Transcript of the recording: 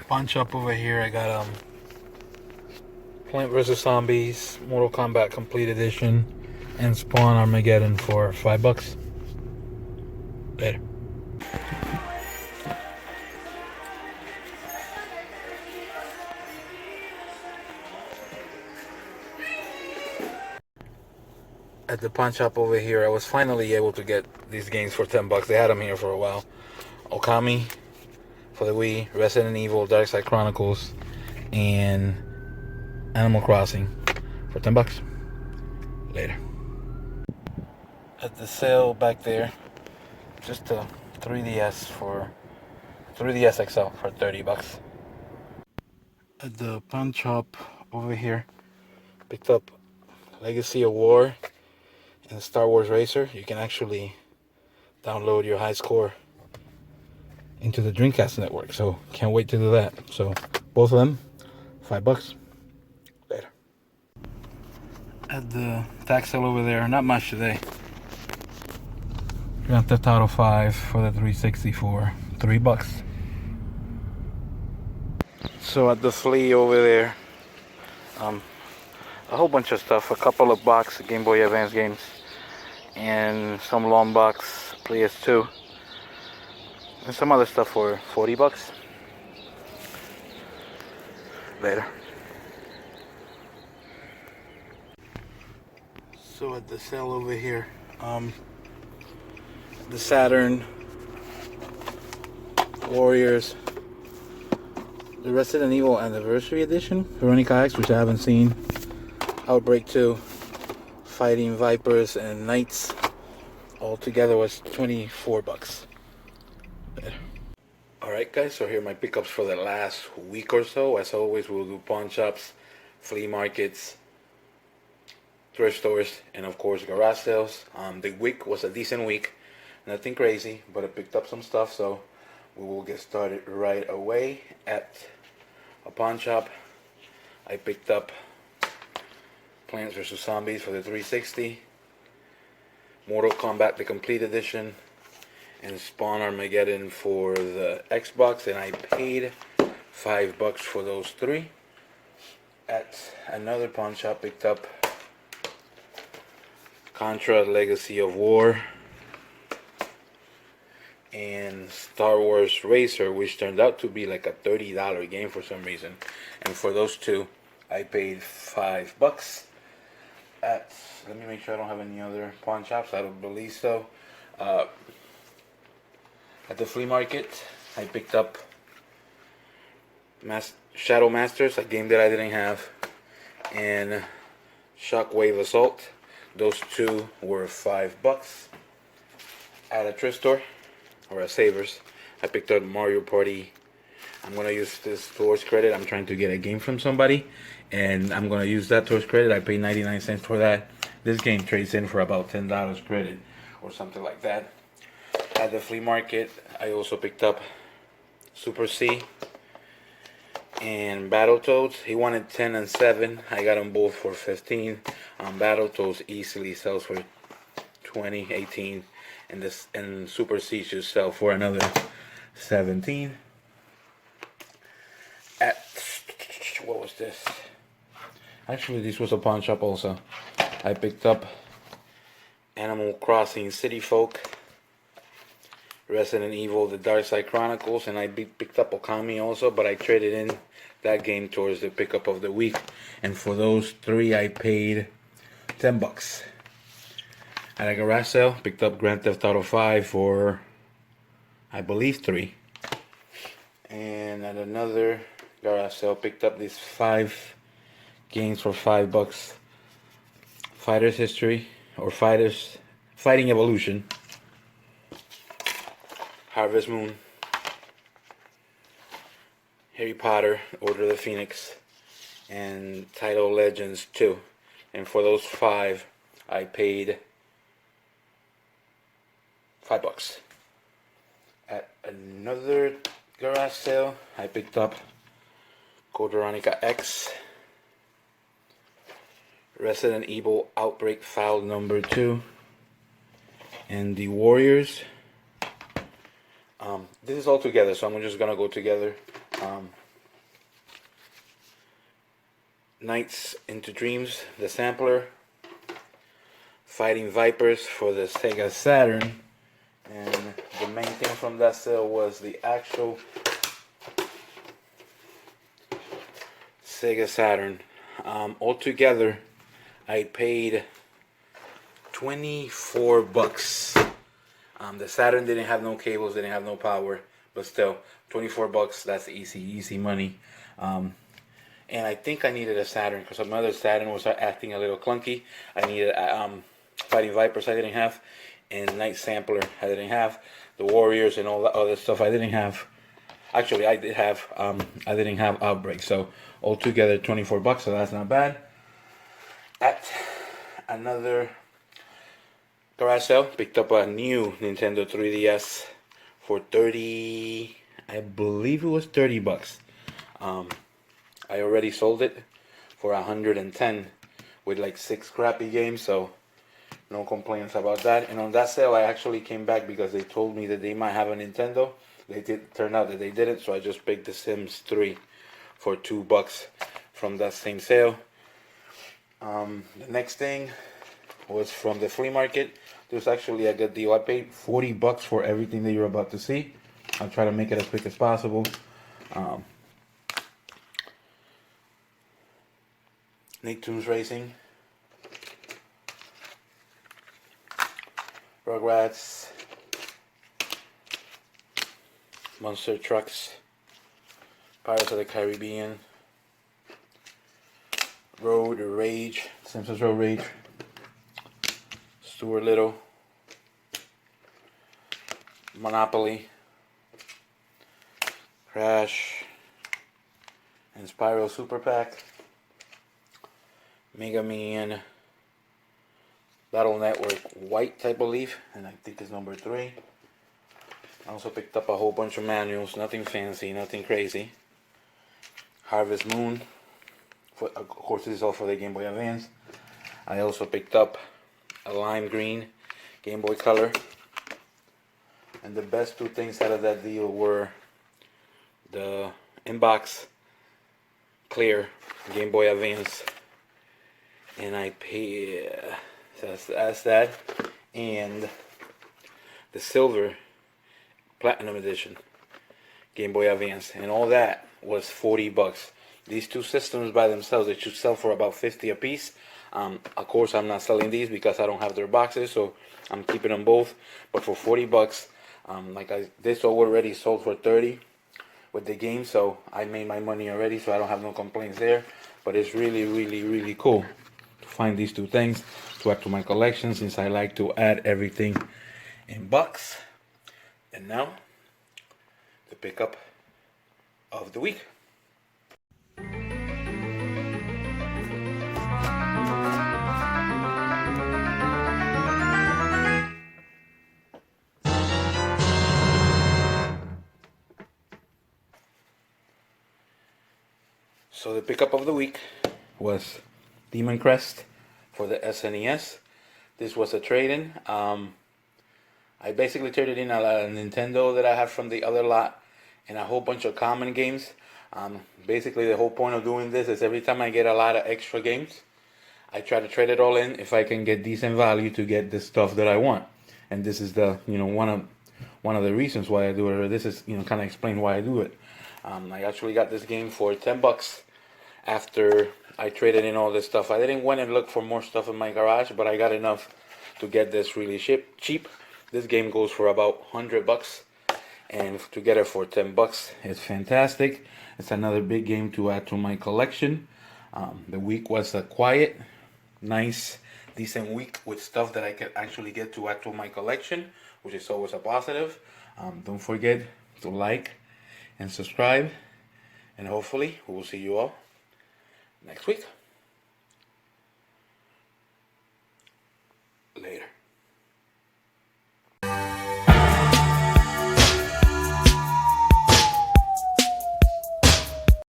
Bunch up over here. I got Plant vs Zombies Mortal Kombat Complete Edition and Spawn Armageddon for $5. Later. At the pawn shop over here, I was finally able to get these games for $10. They had them here for a while. Okami for the Wii, Resident Evil, Dark Side Chronicles, and Animal Crossing for $10. Later. At the sale back there, just a 3DS XL for $30. At the pawn shop over here, picked up Legacy of War and Star Wars Racer. You can actually download your high score into the Dreamcast network, so can't wait to do that. So both of them, $5. Later. At the tax sale over there, not much today. Grand Theft Auto 5 for the 360 for $3. So at the flea over there, a whole bunch of stuff, a couple of box Game Boy Advance games, and some long box PS2, and some other stuff for $40. Later. So at the sale over here, the Saturn, Warriors, the Resident Evil Anniversary Edition, Veronica X, which I haven't seen, Outbreak 2, Fighting Vipers and Knights, all together was $24. There. Alright guys, so here are my pickups for the last week or so. As always, we'll do pawn shops, flea markets, thrift stores, and of course garage sales. The week was a decent week, nothing crazy, but I picked up some stuff, so we will get started right away. At a pawn shop, I picked up Plants vs Zombies for the 360, Mortal Kombat the Complete Edition, and Spawn Armageddon for the Xbox, and I paid $5 for those three. At another pawn shop, picked up Contra Legacy of War and Star Wars Racer, which turned out to be like a $30 game for some reason, and for those two I paid $5. At, let me make sure I don't have any other pawn shops, I don't believe so. At the flea market, I picked up Shadow Masters, a game that I didn't have, and Shockwave Assault. Those two were $5. At a thrift store, or a Savers, I picked up Mario Party. I'm going to use this towards credit. I'm trying to get a game from somebody, and I'm going to use that towards credit. I paid 99 cents for that. This game trades in for about $10 credit or something like that. At the flea market, I also picked up Super C and Battletoads. He wanted 10 and 7. I got them both for 15. Battletoads easily sells for 20, 18, and Super C should sell for another 17. At, what was this? Actually, this was a pawn shop also. I picked up Animal Crossing City Folk, Resident Evil The Dark Side Chronicles, and I picked up Okami also, but I traded in that game towards the pickup of the week, and for those three I paid $10. At a garage sale, picked up Grand Theft Auto 5 for, I believe, $3. And at another garage sale, picked up these 5 games for $5. Fighters History, or Fighting Evolution, Harvest Moon, Harry Potter, Order of the Phoenix, and Title Legends 2. And for those 5, I paid $5. At another garage sale, I picked up Code Veronica X, Resident Evil Outbreak File number 2, and the Warriors. This is all together, so I'm just gonna go together. Nights into Dreams, the sampler. Fighting Vipers for the Sega Saturn. And the main thing from that sale was the actual Sega Saturn. Altogether, I paid 24 bucks. The Saturn didn't have no cables, didn't have no power, but still, 24 bucks, that's easy money. And I think I needed a Saturn because my other Saturn was acting a little clunky. I needed Fighting Vipers I didn't have, and Night Sampler I didn't have. The Warriors and all that other stuff I didn't have. Actually, I did have. I didn't have Outbreak. So altogether, 24 bucks. So that's not bad. At another garage sale, picked up a new Nintendo 3DS for 30. I believe it was 30 bucks. I already sold it for 110 with like 6 crappy games, so no complaints about that. And on that sale, I actually came back because they told me that they might have a Nintendo. They did turn out that they didn't, so I just picked the Sims 3 for 2 bucks from that same sale. The next thing was from the flea market. There was actually a good deal. I paid 40 bucks for everything that you're about to see. I'll try to make it as quick as possible. Nicktoons Racing, Rugrats, Monster Trucks, Pirates of the Caribbean, Road Rage, Simpsons Road Rage, Stuart Little, Monopoly, Crash, and Spyro Super Pack, Mega Man, Battle Network White, I believe, and I think it's number 3. I also picked up a whole bunch of manuals, nothing fancy, nothing crazy. Harvest Moon, of course this is all for the Game Boy Advance. I also picked up a lime green Game Boy Color. And the best 2 things out of that deal were the inbox clear Game Boy Advance, and I paid that's that, and the silver platinum edition Game Boy Advance, and all that was 40 bucks. These 2 systems by themselves, they should sell for about 50 a piece. Of course, I'm not selling these because I don't have their boxes, so I'm keeping them both. But for 40 bucks, this already sold for 30 with the game, so I made my money already, so I don't have no complaints there. But it's really cool to find these 2 things to add to my collection, since I like to add everything in bucks. And now, the pickup of the week. So the pickup of the week was Demon Crest for the SNES. This was a trade-in. I basically traded in a Nintendo that I have from the other lot and a whole bunch of common games. Basically the whole point of doing this is every time I get a lot of extra games, I try to trade it all in if I can get decent value to get the stuff that I want. And this is the one of the reasons why I do it, or this is kind of explain why I do it. I actually got this game for 10 bucks after I traded in all this stuff. I didn't want to look for more stuff in my garage, but I got enough to get this really cheap. This game goes for about 100 bucks, and to get it for 10 bucks is fantastic. It's another big game to add to my collection. The week was a quiet, nice, decent week with stuff that I could actually get to add to my collection, which is always a positive. Don't forget to like and subscribe, and hopefully we will see you all next week. Later.